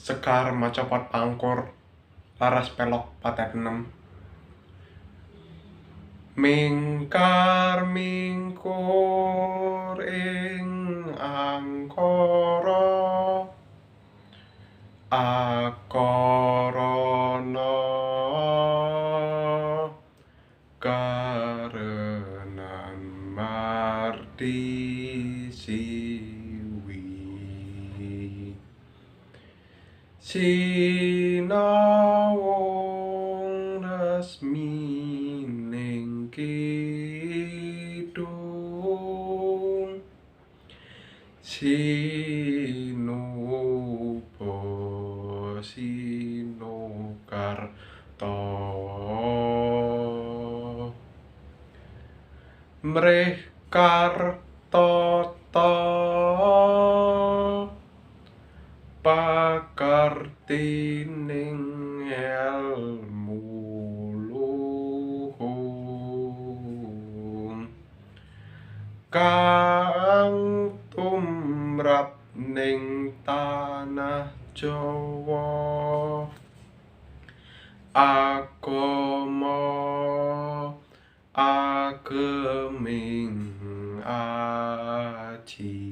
Sekar Macopot Pangkur Laras Pelok Patet 6 Mingkar mingkur ing angkara akorana karenan marti siwi sinawung resmi ning kidung sinupa sinukarta mrih kartata pakartining ilmu luhung kang tumrap ning tanah Jawa agama ageming aji